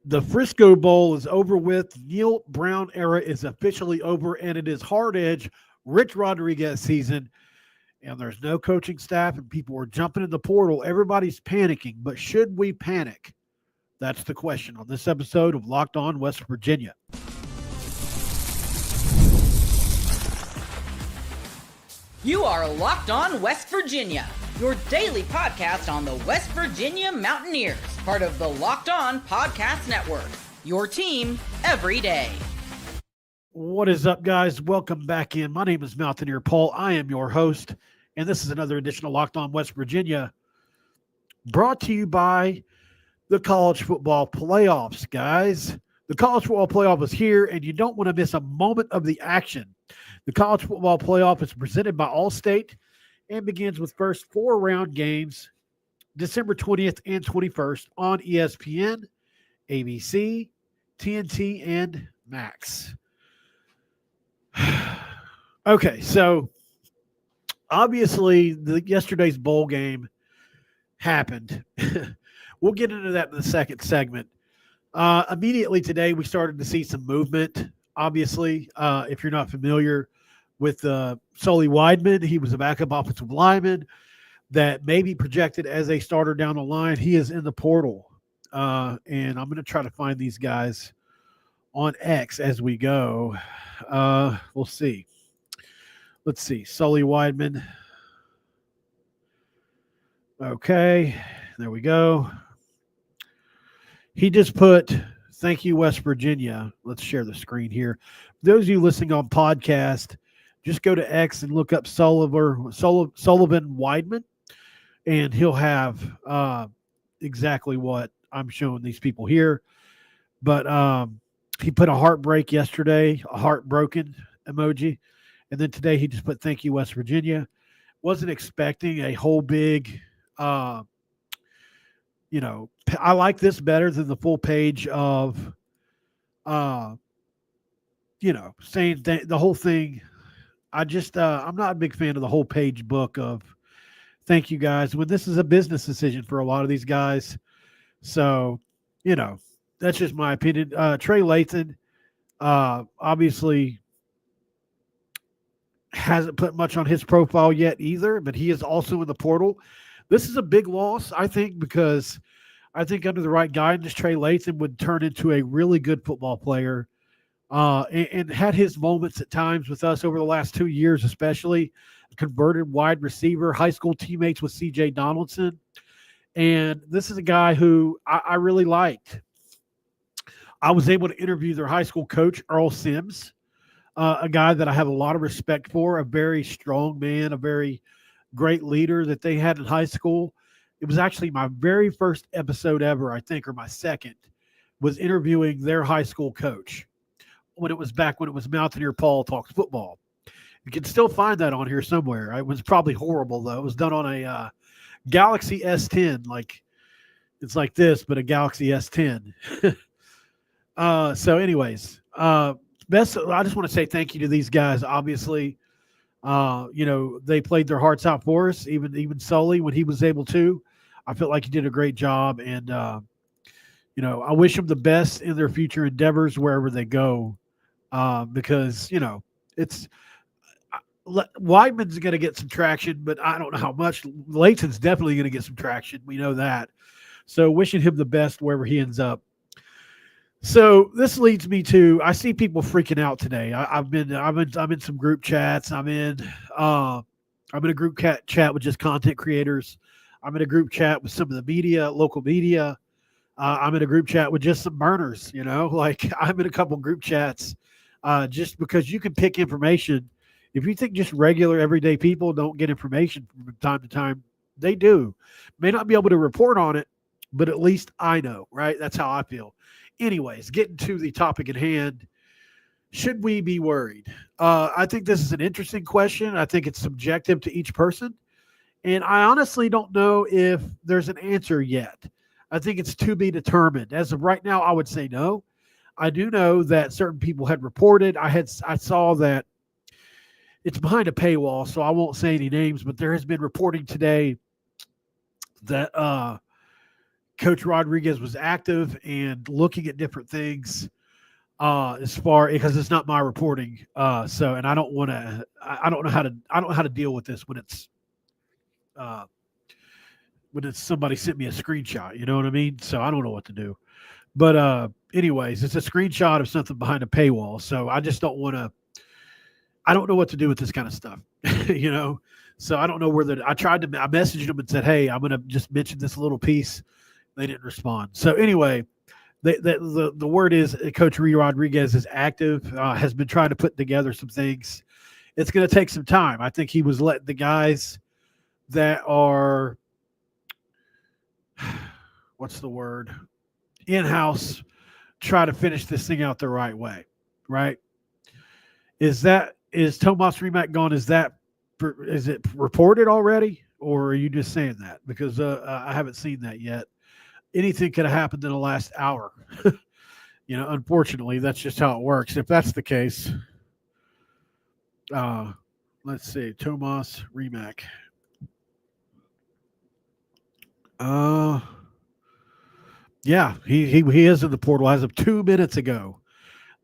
The Frisco Bowl is over with. Neil Brown era is officially over, and it is hard edge Rich Rodriguez season. And there's no coaching staff, and people are jumping in the portal. Everybody's panicking, but should we panic? That's the question on this episode of Locked On West Virginia. You are Locked On West Virginia, your daily podcast on the West Virginia Mountaineers, part of the Locked On Podcast Network, your team every day. What is up, guys? Welcome back in. My name is Mountaineer Paul. I am your host, and this is another edition of Locked On West Virginia, brought to you by the college football playoffs, guys. The college football playoff is here, and you don't want to miss a moment of the action. The college football playoff is presented by Allstate and begins with first 4-round games December 20th and 21st on ESPN, ABC, TNT, and Max. Okay, so obviously yesterday's bowl game happened. We'll get into that in the second segment. Immediately today, we started to see some movement. Obviously, if you're not familiar with Sully Weidman, he was a backup offensive lineman that may be projected as a starter down the line. He is in the portal, and I'm going to try to find these guys on X as we go. We'll see. Let's see. Sully Weidman. Okay, there we go. He just put, "Thank you, West Virginia." Let's share the screen here. For those of you listening on podcast, just go to X and look up Sullivan Weidman, and he'll have exactly what I'm showing these people here. But he put a heartbreak yesterday, a heartbroken emoji. And then today he just put, "Thank you, West Virginia." Wasn't expecting a whole big, I like this better than the full page of, saying the whole thing. I'm not a big fan of the whole page book of "thank you guys" when this is a business decision for a lot of these guys. So, that's just my opinion. Trey Lathan, obviously hasn't put much on his profile yet either, but he is also in the portal. This is a big loss, I think, because I think under the right guidance, Trey Lathan would turn into a really good football player. And had his moments at times with us over the last 2 years, especially a converted wide receiver, high school teammates with C.J. Donaldson. And this is a guy who I really liked. I was able to interview their high school coach, Earl Sims, a guy that I have a lot of respect for, a very strong man, a very great leader that they had in high school. It was actually my very first episode ever, I think, or my second, was interviewing their high school coach. When it was Mountaineer Paul Talks Football. You can still find that on here somewhere. It was probably horrible, though. It was done on a Galaxy S10. It's like this, but a Galaxy S10. So anyways, I just want to say thank you to these guys. Obviously, they played their hearts out for us, even Sully when he was able to. I felt like he did a great job, and I wish them the best in their future endeavors wherever they go. Because it's Weidman's going to get some traction, but I don't know how much. Layton's definitely going to get some traction. We know that. So wishing him the best wherever he ends up. So this leads me to, I see people freaking out today. I'm in some group chats. I'm in a group chat with just content creators. I'm in a group chat with some of the media, local media. I'm in a group chat with just some burners, I'm in a couple group chats just because you can pick information. If you think just regular everyday people don't get information from time to time, they do. May not be able to report on it, but at least I know, right? That's how I feel. Anyways, getting to the topic at hand, should we be worried? I think this is an interesting question. I think it's subjective to each person. And I honestly don't know if there's an answer yet. I think it's to be determined. As of right now, I would say no. I do know that certain people had reported. I saw that it's behind a paywall, so I won't say any names, but there has been reporting today that Coach Rodriguez was active and looking at different things because it's not my reporting. And I don't want to. I don't know how to. I don't know how to deal with this uh, when it's somebody sent me a screenshot. You know what I mean? So I don't know what to do. But anyways, it's a screenshot of something behind a paywall. So I just don't want to. I don't know what to do with this kind of stuff. you know. So I don't know where I messaged them and said, hey, I'm going to just mention this little piece. They didn't respond. So anyway, the word is Coach Rodriguez is active, has been trying to put together some things. It's going to take some time. I think he was letting the guys that are, what's the word, in-house try to finish this thing out the right way, right? Is Tomas Remack gone? Is it reported already, or are you just saying that? Because I haven't seen that yet. Anything could have happened in the last hour. Unfortunately, that's just how it works. If that's the case, let's see, Tomas Remack. Yeah, he is in the portal as of 2 minutes ago.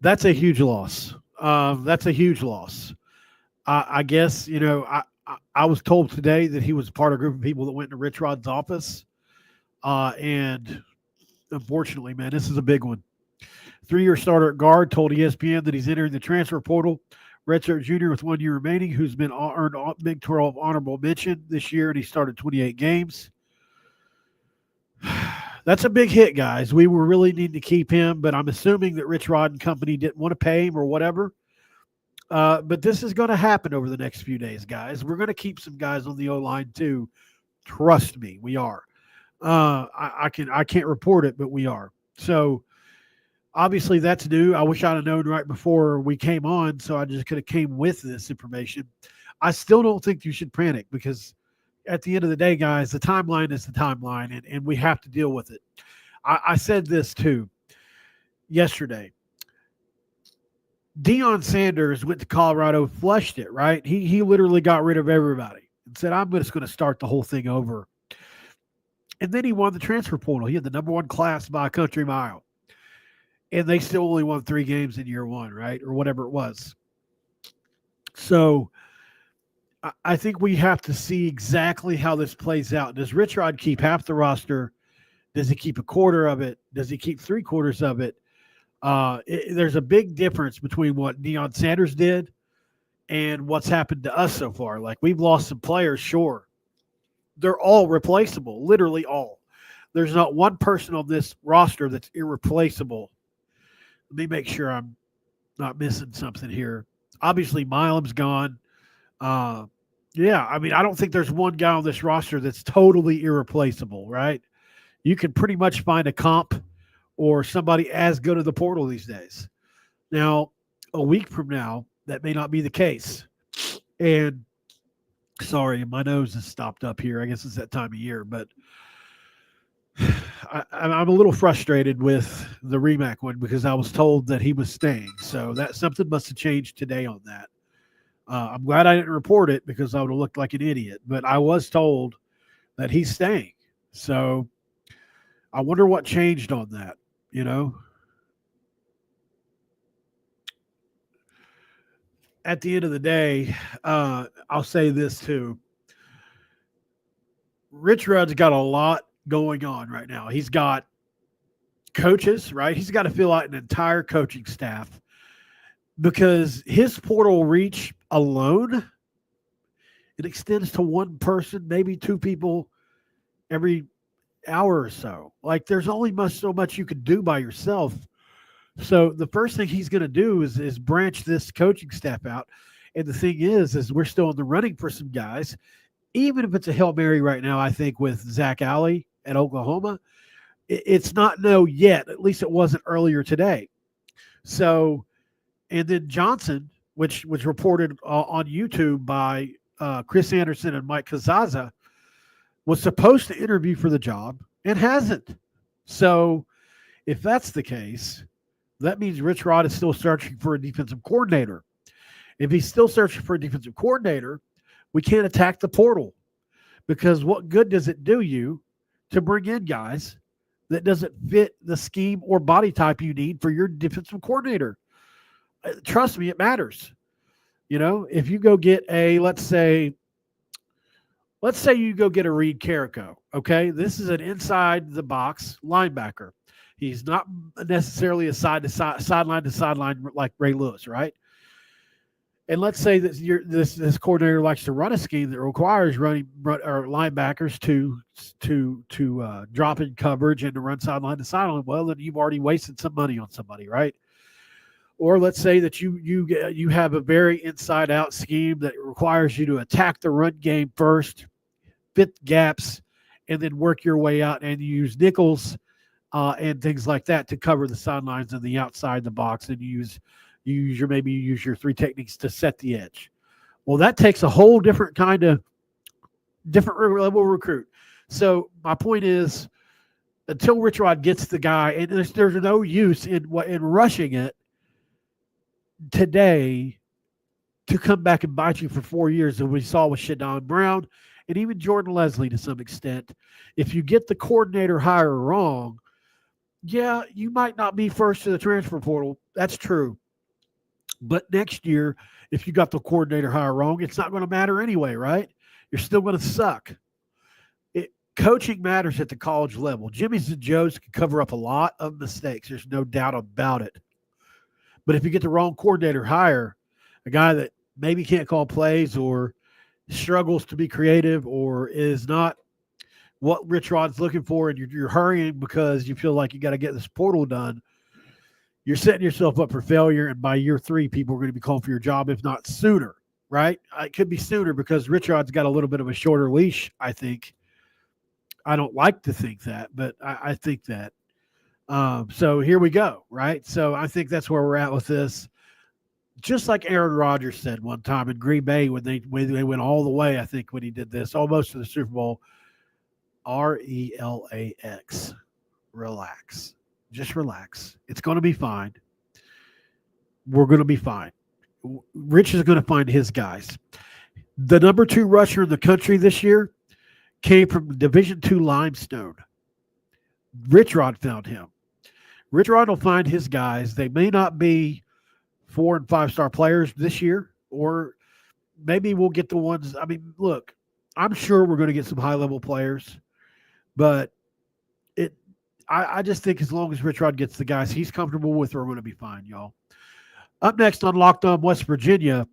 That's a huge loss. That's a huge loss. I guess, I was told today that he was part of a group of people that went to Rich Rod's office. And unfortunately, man, this is a big one. 3-year starter at guard told ESPN that he's entering the transfer portal. Redshirt junior with 1 year remaining, who's been earned Big 12 honorable mention this year, and he started 28 games. That's a big hit, guys. We were really needing to keep him, but I'm assuming that Rich Rod and company didn't want to pay him or whatever. But this is going to happen over the next few days, guys. We're going to keep some guys on the O-line too. Trust me, we are. I can't report it, but we are. So obviously that's new. I wish I'd have known right before we came on, so I just could have came with this information. I still don't think you should panic because at the end of the day, guys, the timeline is the timeline, and we have to deal with it. I said this too yesterday. Deion Sanders went to Colorado, flushed it, right? He literally got rid of everybody and said, I'm just going to start the whole thing over. And then he won the transfer portal. He had the number 1 class by a country mile. And they still only won 3 games in year 1, right? Or whatever it was. So I think we have to see exactly how this plays out. Does Rich Rod keep half the roster? Does he keep a quarter of it? Does he keep 3/4 of it? There's a big difference between what Deion Sanders did and what's happened to us so far. Like, we've lost some players, sure. They're all replaceable, literally all. There's not one person on this roster that's irreplaceable. Let me make sure I'm not missing something here. Obviously, Milam's gone. I don't think there's one guy on this roster that's totally irreplaceable, right? You can pretty much find a comp or somebody as good at the portal these days. Now, a week from now, that may not be the case. And sorry, my nose is stopped up here. I guess it's that time of year, but I'm a little frustrated with the Remack one because I was told that he was staying. So that something must have changed today on that. I'm glad I didn't report it because I would have looked like an idiot, but I was told that he's staying. So I wonder what changed on that, At the end of the day, I'll say this too. Rich Rod's got a lot going on right now. He's got coaches, right? He's got to fill out an entire coaching staff because his portal reach alone, it extends to one person, maybe 2 people every hour or so. Like, there's only so much you can do by yourself. So the first thing he's going to do is branch this coaching staff out. And the thing is we're still in the running for some guys. Even if it's a Hail Mary right now, I think with Zach Alley at Oklahoma, it's not no yet. At least it wasn't earlier today. So, and then Johnson, which was reported on YouTube by Chris Anderson and Mike Kazaza, was supposed to interview for the job and hasn't. So if that's the case, that means Rich Rod is still searching for a defensive coordinator. If he's still searching for a defensive coordinator, we can't attack the portal because what good does it do you to bring in guys that doesn't fit the scheme or body type you need for your defensive coordinator. Trust me, it matters. If you go get let's say you go get a Reed Carrico. Okay, this is an inside the box linebacker. He's not necessarily a sideline to sideline like Ray Lewis, right? And let's say that this coordinator likes to run a scheme that requires linebackers to drop in coverage and to run sideline to sideline. Well, then you've already wasted some money on somebody, right? Or let's say that you have a very inside out scheme that requires you to attack the run game first, fit gaps, and then work your way out and use nickels and things like that to cover the sidelines and the outside the box, and you use your three techniques to set the edge. Well, that takes a whole different level recruit. So my point is, until Rich Rod gets the guy, and there's no use in rushing it today to come back and bite you for 4 years, as we saw with Shadon Brown and even Jordan Leslie to some extent. If you get the coordinator hire wrong, yeah, you might not be first to the transfer portal. That's true. But next year, if you got the coordinator hire wrong, it's not going to matter anyway, right? You're still going to suck. Coaching matters at the college level. Jimmy's and Joe's can cover up a lot of mistakes. There's no doubt about it. But if you get the wrong coordinator hire, a guy that maybe can't call plays or struggles to be creative or is not what Rich Rod's looking for, and you're hurrying because you feel like you got to get this portal done, you're setting yourself up for failure. And by year 3, people are going to be calling for your job, if not sooner, right? It could be sooner because Rich Rod's got a little bit of a shorter leash, I think. I don't like to think that, but I think that. So here we go, right? So I think that's where we're at with this. Just like Aaron Rodgers said one time in Green Bay when they went all the way, I think, when he did this, almost to the Super Bowl, RELAX. Relax. Just relax. It's going to be fine. We're going to be fine. Rich is going to find his guys. The number 2 rusher in the country this year came from Division II Limestone. Rich Rod found him. Rich Rod will find his guys. They may not be 4- and 5-star players this year, or maybe we'll get the ones. I mean, look, I'm sure we're going to get some high-level players, but I just think as long as Rich Rod gets the guys he's comfortable with, we're going to be fine, y'all. Up next on Locked On West Virginia,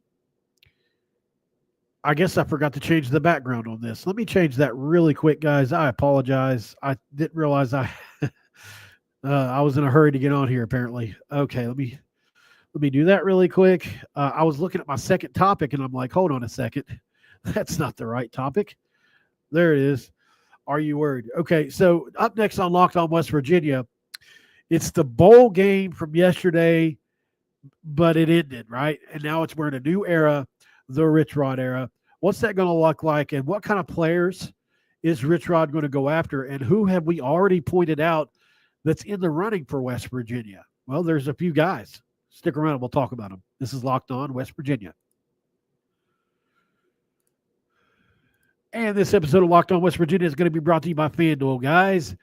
I guess I forgot to change the background on this. Let me change that really quick, guys. I apologize. I didn't realize I was in a hurry to get on here, apparently. Okay, let me do that really quick. I was looking at my second topic, and I'm like, hold on a second. That's not the right topic. There it is. Are you worried? Okay, so up next on Locked On West Virginia, it's the bowl game from yesterday, but it ended, right? And now we're in a new era, the Rich Rod era. What's that going to look like, and what kind of players is Rich Rod going to go after, and who have we already pointed out that's in the running for West Virginia? Well, there's a few guys. Stick around and we'll talk about them. This is Locked On West Virginia. And this episode of Locked On West Virginia is going to be brought to you by FanDuel, guys.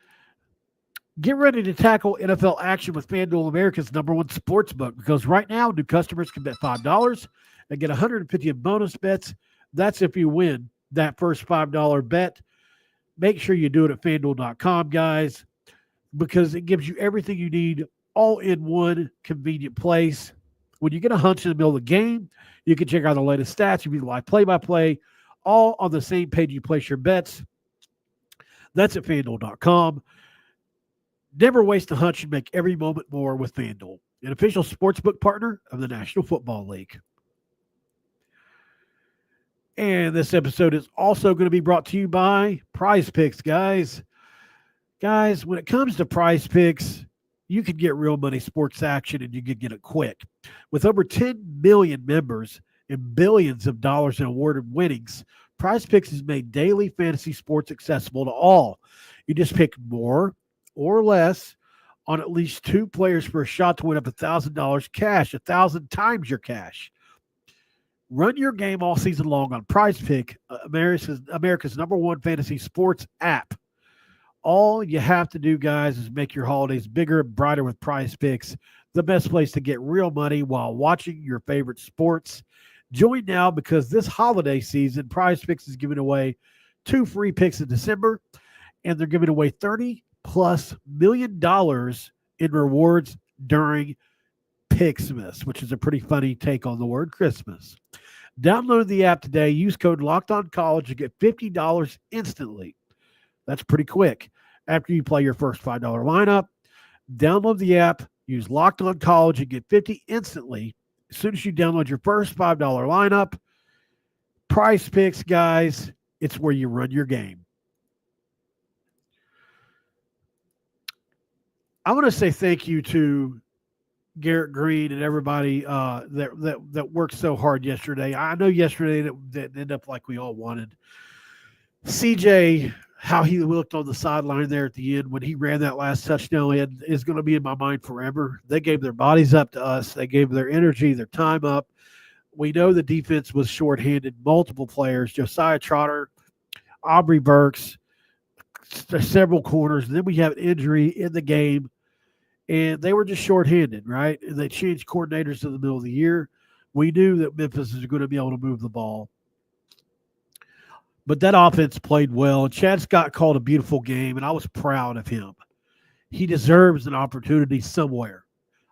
Get ready to tackle NFL action with FanDuel, America's #1 sports book, because right now, new customers can bet $5 and get $150 in bonus bets. That's if you win that first $5 bet. Make sure you do it at FanDuel.com, guys, because it gives you everything you need all in one convenient place. When you get a hunch in the middle of the game, you can check out the latest stats. You can be live play-by-play, all on the same page you place your bets. That's at FanDuel.com. Never waste a hunch and make every moment more with FanDuel, an official sportsbook partner of the National Football League. And this episode is also going to be brought to you by Prize Picks, guys. Guys, when it comes to Prize Picks, you can get real money sports action, and you can get it quick. With over 10 million members and billions of dollars in awarded winnings, Prize Picks has made daily fantasy sports accessible to all. You just pick more or less on at least 2 players for a shot to win up $1,000 cash, 1,000 times your cash. Run your game all season long on Prize Pick, America's #1 fantasy sports app. All you have to do, guys, is make your holidays bigger and brighter with Prize Picks, the best place to get real money while watching your favorite sports. Join now because this holiday season, Prize Picks is giving away 2 free picks in December, and they're giving away $30+ million in rewards during Pixmas, which is a pretty funny take on the word Christmas. Download the app today. Use code LOCKEDONCollege to get $50 instantly. That's pretty quick. After you play your first $5 lineup, download the app, use Locked On College, and get 50 instantly. As soon as you download your first $5 lineup, Prize Picks, guys, it's where you run your game. I want to say thank you to Garrett Green and everybody that worked so hard yesterday. I know yesterday that didn't end up like we all wanted. CJ, how he looked on the sideline there at the end when he ran that last touchdown in is going to be in my mind forever. They gave their bodies up to us. They gave their energy, their time up. We know the defense was shorthanded, multiple players, Josiah Trotter, Aubrey Burks, several corners. And then we have an injury in the game, and they were just shorthanded, right? And they changed coordinators in the middle of the year. We knew that Memphis is going to be able to move the ball. But that offense played well, and Chad Scott called a beautiful game, and I was proud of him. He deserves an opportunity somewhere.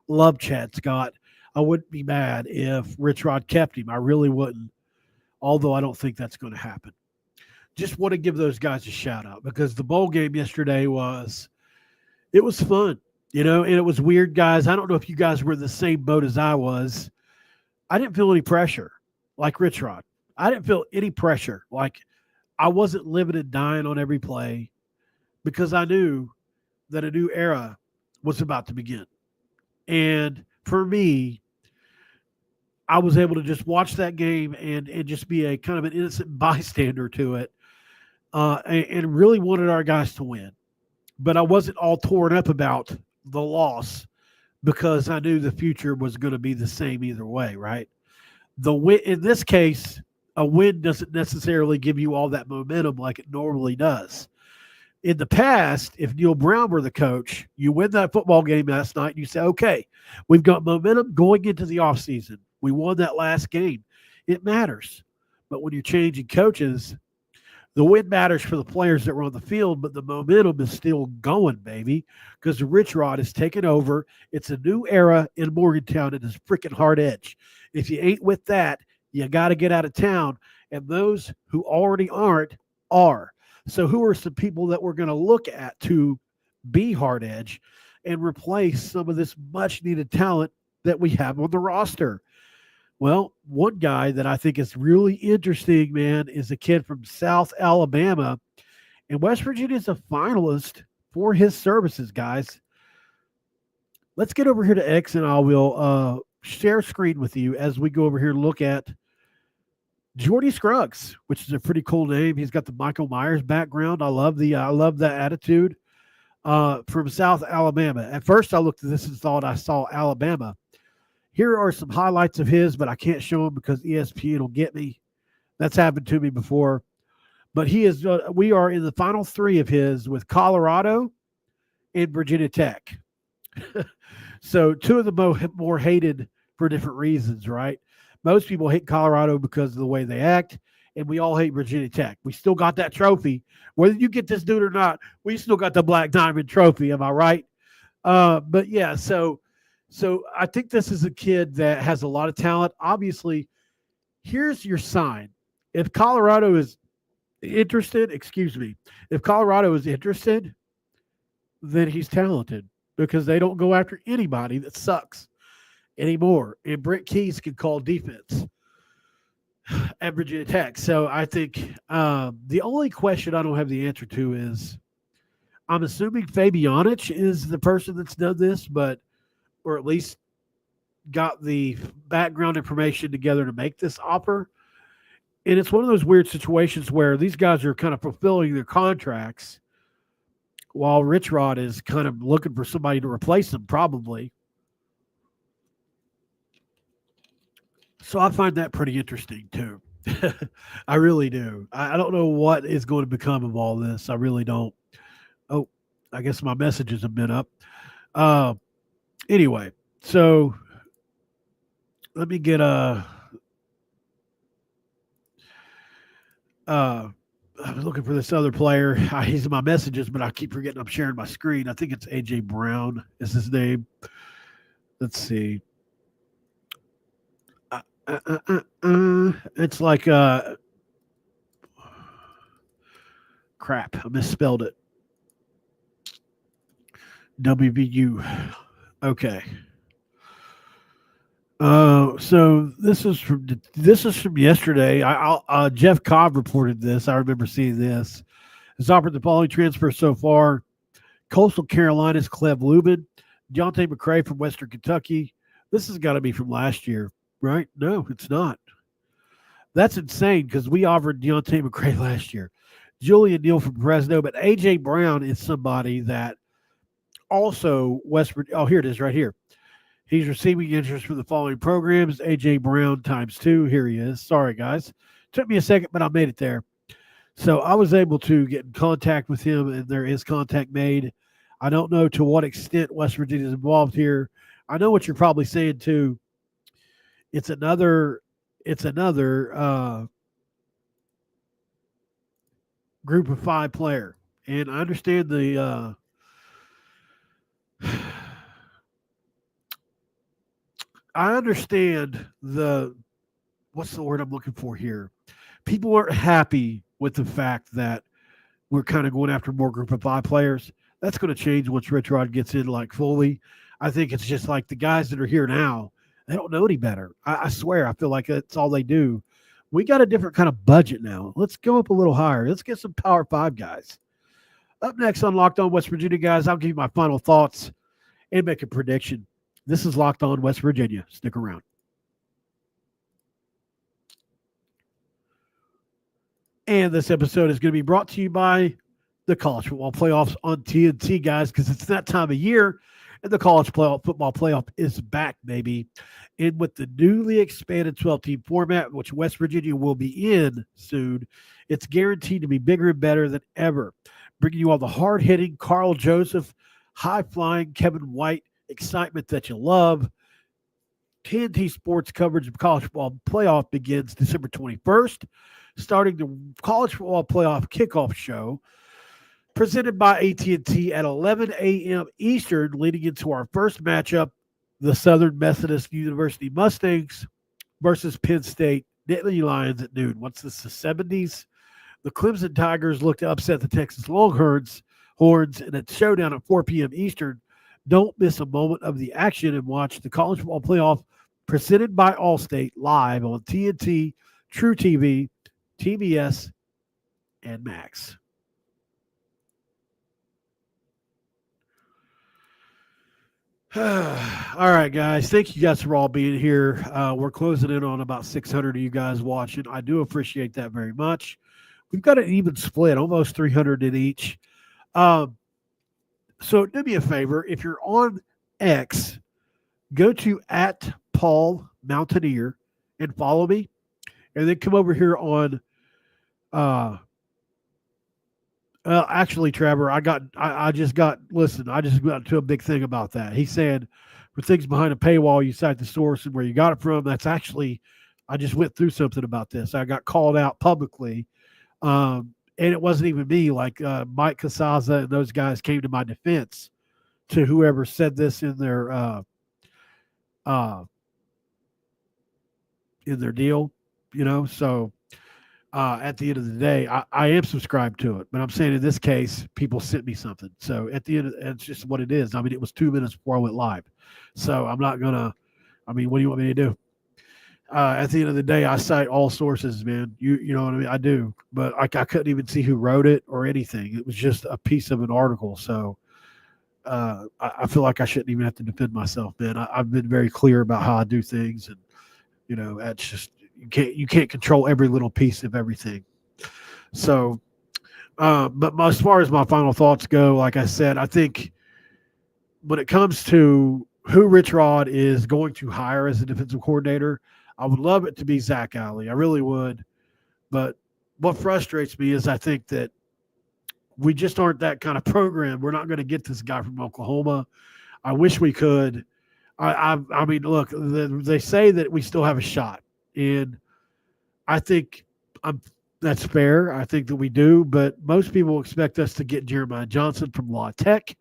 Love Chad Scott. I wouldn't be mad if Rich Rod kept him. I really wouldn't, although I don't think that's going to happen. Just want to give those guys a shout-out because the bowl game yesterday was fun, and it was weird, guys. I don't know if you guys were in the same boat as I was. I didn't feel any pressure like Rich Rod. I didn't feel any pressure. Like, I wasn't living and dying on every play because I knew that a new era was about to begin. And for me, I was able to just watch that game and just be a kind of an innocent bystander to it and really wanted our guys to win. But I wasn't all torn up about the loss because I knew the future was going to be the same either way, right? The win, in this case, a win doesn't necessarily give you all that momentum like it normally does. In the past, if Neil Brown were the coach, you win that football game last night and you say, okay, we've got momentum going into the offseason. We won that last game. It matters. But when you're changing coaches, the win matters for the players that were on the field, but the momentum is still going, baby, because Rich Rod is taking over. It's a new era in Morgantown and it's freaking hard edge. If you ain't with that, you got to get out of town, and those who already aren't are. So who are some people that we're going to look at to be hard edge and replace some of this much-needed talent that we have on the roster? Well, one guy that I think is really interesting, man, is a kid from South Alabama, and West Virginia is a finalist for his services, guys. Let's get over here to X, and I will share screen with you as we go over here and look at Jordy Scruggs, which is a pretty cool name. He's got the Michael Myers background. I love the attitude. From South Alabama. At first, I looked at this and thought I saw Alabama. Here are some highlights of his, but I can't show them because ESPN will get me. That's happened to me before. But he is. We are in the final 3 of his with Colorado and Virginia Tech. So 2 of the more hated for different reasons, right? Most people hate Colorado because of the way they act, and we all hate Virginia Tech. We still got that trophy. Whether you get this dude or not, we still got the Black Diamond Trophy. Am I right? But yeah, so I think this is a kid that has a lot of talent. Obviously, here's your sign. If Colorado is interested, then he's talented because they don't go after anybody that sucks anymore. And Brent Keys can call defense at Virginia Tech. So I think the only question I don't have the answer to is I'm assuming Fabianich is the person that's done this, or at least got the background information together to make this offer. And it's one of those weird situations where these guys are kind of fulfilling their contracts while Rich Rod is kind of looking for somebody to replace them, probably. So I find that pretty interesting too. I really do. I don't know what is going to become of all this. I really don't. Oh, I guess my messages have been up. Uh, anyway, so let me get a. I was looking for this other player. He's in my messages, but I keep forgetting I'm sharing my screen. I think it's AJ Brown is his name. Let's see. It's like crap. I misspelled it. WVU. Okay. So this is from yesterday. Jeff Cobb reported this. I remember seeing this. Has offered the following transfer so far: Coastal Carolina's Cleve Lubin, Deontay McCray from Western Kentucky. This has got to be from last year, right? No, it's not. That's insane because we offered Deontay McCray last year. Julian Neal from Fresno, but AJ Brown is somebody that also Oh, here it is, right here. He's receiving interest from the following programs: AJ Brown times two. Here he is. Sorry, guys. Took me a second, but I made it there. So I was able to get in contact with him, and there is contact made. I don't know to what extent West Virginia is involved here. I know what you're probably saying too. It's another. It's another group of five player, and I understand the. I understand the. What's the word I'm looking for here? People aren't happy with the fact that we're kind of going after more group of five players. That's going to change once Rich Rod gets in like fully. I think it's just like the guys that are here now, they don't know any better. I swear, I feel like that's all they do. We got a different kind of budget now. Let's go up a little higher. Let's get some Power Five guys. Up next on Locked On West Virginia, guys, I'll give you my final thoughts and make a prediction. This is Locked On West Virginia. Stick around. And this episode is going to be brought to you by the College Football Playoffs on TNT, guys, because it's that time of year, and the College Football Playoff is back, baby. And with the newly expanded 12-team format, which West Virginia will be in soon, it's guaranteed to be bigger and better than ever. Bringing you all the hard-hitting Carl Joseph, high-flying Kevin White excitement that you love. TNT Sports coverage of College Football Playoff begins December 21st, starting the College Football Playoff kickoff show presented by AT&T at 11 a.m. Eastern, leading into our first matchup, the Southern Methodist University Mustangs versus Penn State Nittany Lions at noon. What's this, the 70s? The Clemson Tigers look to upset the Texas Longhorns in a showdown at 4 p.m. Eastern. Don't miss a moment of the action and watch the College Football Playoff presented by Allstate live on TNT, True TV, TBS, and Max. All right, guys. Thank you guys for all being here. We're closing in on about 600 of you guys watching. I do appreciate that very much. We've got an even split, almost 300 in each. So do me a favor. If you're on X, go to @PaulMountaineer and follow me. And then come over here on actually, Trevor, I just got to a big thing about that. He said for things behind a paywall, you cite the source and where you got it from. That's actually, I just went through something about this. I got called out publicly. And it wasn't even me. Like Mike Casaza and those guys came to my defense to whoever said this in their deal, So at the end of the day, I am subscribed to it, but I'm saying in this case, people sent me something. So at the end, it's just what it is. I mean, it was 2 minutes before I went live, so I'm not gonna. I mean, what do you want me to do? At the end of the day, I cite all sources, man. You know what I mean? I do, but I couldn't even see who wrote it or anything. It was just a piece of an article. So I feel like I shouldn't even have to defend myself, man. I've been very clear about how I do things, and that's just you can't control every little piece of everything. So, but as far as my final thoughts go, like I said, I think when it comes to who Rich Rod is going to hire as a defensive coordinator, I would love it to be Zach Alley. I really would. But what frustrates me is I think that We just aren't that kind of program. We're not going to get this guy from Oklahoma. I wish we could. I mean, look, they say that we still have a shot, and I think that's fair. I think that we do, but most people expect us to get Jeremiah Johnson from La Tech.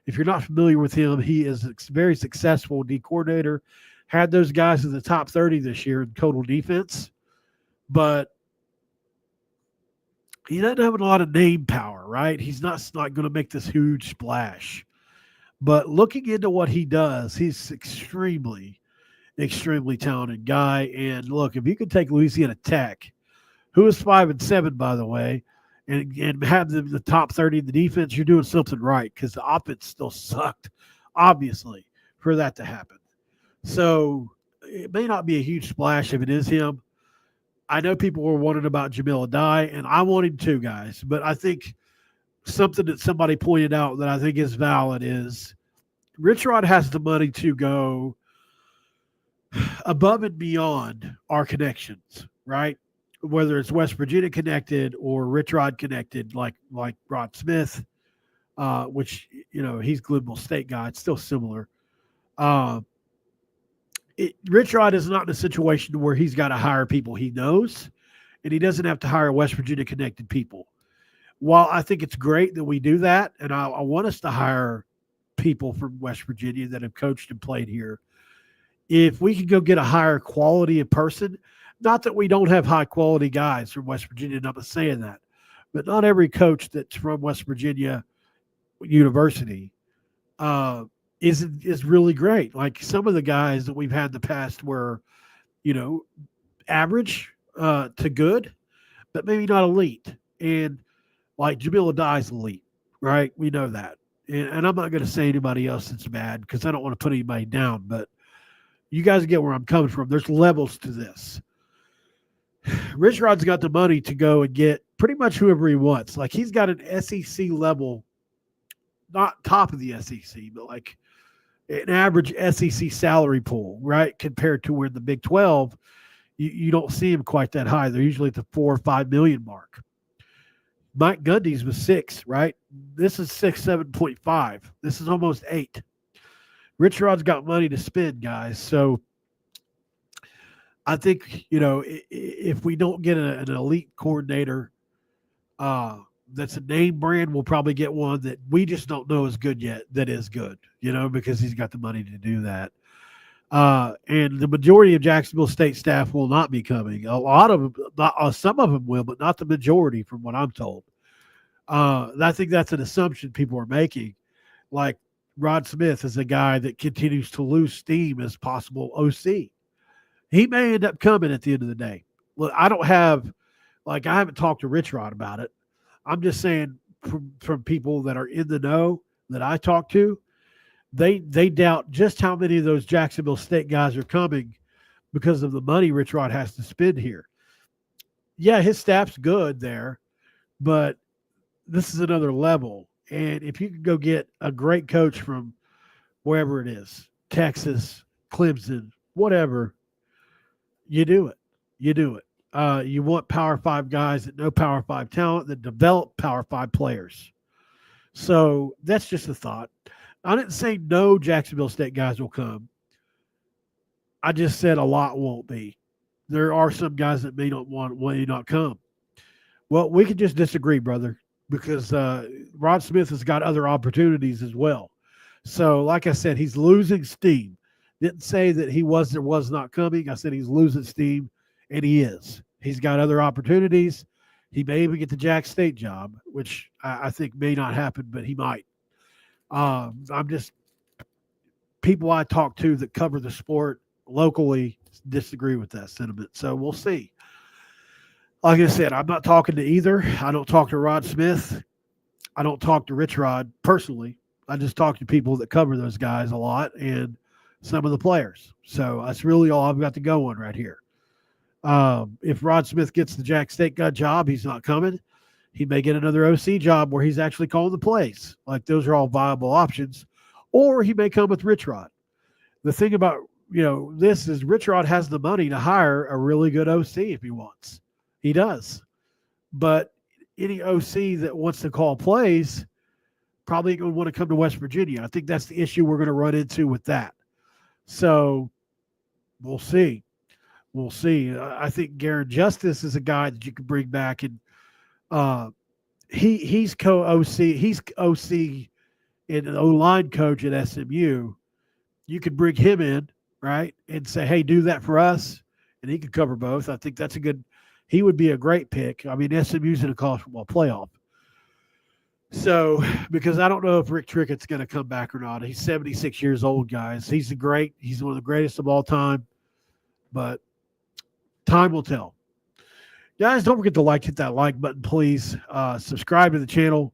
If you're not familiar with him, he is a very successful D coordinator. Had those guys in the top 30 this year in total defense, but he doesn't have a lot of name power, right? He's not going to make this huge splash. But looking into what he does, he's extremely, extremely talented guy. And look, if you could take Louisiana Tech, who is 5-7, by the way, and have them in the top 30 in the defense, you're doing something right, because the offense still sucked, obviously, for that to happen. So it may not be a huge splash if it is him. I know people were wondering about Jamil Adai, and I want him too, guys. But I think something that somebody pointed out that I think is valid is Rich Rod has the money to go above and beyond our connections, right? Whether it's West Virginia connected or Rich Rod connected, like Rod Smith, which, you know, he's Glenville State guy. It's still similar. Rich Rod is not in a situation where he's got to hire people he knows, and he doesn't have to hire West Virginia connected people. While I think it's great that we do that, and I want us to hire people from West Virginia that have coached and played here, if we could go get a higher quality of person, not that we don't have high quality guys from West Virginia, I'm not saying that, but not every coach that's from West Virginia University is really great. Like some of the guys that we've had in the past were, you know, average to good, but maybe not elite. And like Jamil Adai's elite, right? We know that. And I'm not going to say anybody else that's bad because I don't want to put anybody down, but you guys get where I'm coming from. There's levels to this. Rich Rod's got the money to go and get pretty much whoever he wants. Like he's got an SEC level, not top of the SEC, but like an average SEC salary pool, right? Compared to where the Big 12, you don't see him quite that high. They're usually at the 4 or 5 million mark. Mike Gundy's was 6, right? This is 6, 7.5. This is almost 8. Rich Rod's got money to spend, guys. So I think, you know, if we don't get an elite coordinator that's a name brand, we'll probably get one that we just don't know is good yet that is good, you know, because he's got the money to do that. And the majority of Jacksonville State staff will not be coming. A lot of them, some of them will, but not the majority from what I'm told. I think that's an assumption people are making. Like Rod Smith is a guy that continues to lose steam as possible OC. He may end up coming at the end of the day. Look, I haven't talked to Rich Rod about it. I'm just saying from people that are in the know that I talk to, they doubt just how many of those Jacksonville State guys are coming because of the money Rich Rod has to spend here. Yeah, his staff's good there, but this is another level. And if you can go get a great coach from wherever it is, Texas, Clemson, whatever, you do it. You do it. You want Power 5 guys that know Power 5 talent, that develop Power 5 players. So that's just a thought. I didn't say no Jacksonville State guys will come. I just said a lot won't be. There are some guys that may not come. Well, we could just disagree, brother, because Rod Smith has got other opportunities as well. So, like I said, he's losing steam. Didn't say that he was not coming. I said he's losing steam, and he is. He's got other opportunities. He may even get the Jack State job, which I think may not happen, but he might. People I talk to that cover the sport locally disagree with that sentiment. So we'll see. Like I said, I'm not talking to either. I don't talk to Rod Smith. I don't talk to Rich Rod personally. I just talk to people that cover those guys a lot and some of the players. So that's really all I've got to go on right here. If Rod Smith gets the Jack State job, he's not coming. He may get another OC job where he's actually calling the plays. Like those are all viable options. Or he may come with Rich Rod. The thing about, this is Rich Rod has the money to hire a really good OC if he wants. He does. But any OC that wants to call plays probably going to want to come to West Virginia. I think that's the issue we're going to run into with that. So we'll see. We'll see. I think Garen Justice is a guy that you can bring back, and he's co-OC. He's OC and an O-line coach at SMU. You could bring him in, right, and say, hey, do that for us, and he could cover both. I think that's a good – he would be a great pick. I mean, SMU's in a college football playoff. So, because I don't know if Rick Trickett's going to come back or not. He's 76 years old, guys. He's one of the greatest of all time, but time will tell. Guys, don't forget to hit that like button, please. Subscribe to the channel.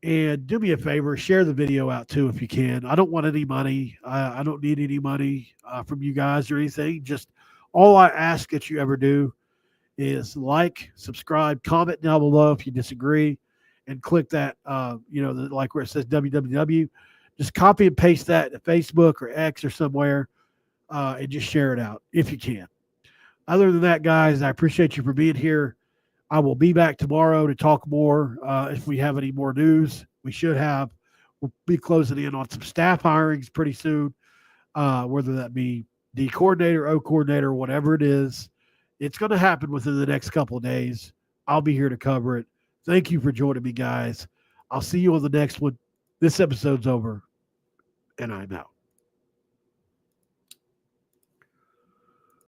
And do me a favor, share the video out too if you can. I don't want any money. I don't need any money from you guys or anything. Just all I ask that you ever do is like, subscribe, comment down below if you disagree, and click that, like where it says www. Just copy and paste that to Facebook or X or somewhere, and just share it out if you can. Other than that, guys, I appreciate you for being here. I will be back tomorrow to talk more if we have any more news. We should have. We'll be closing in on some staff hirings pretty soon, whether that be D coordinator, O coordinator, whatever it is. It's going to happen within the next couple of days. I'll be here to cover it. Thank you for joining me, guys. I'll see you on the next one. This episode's over, and I'm out.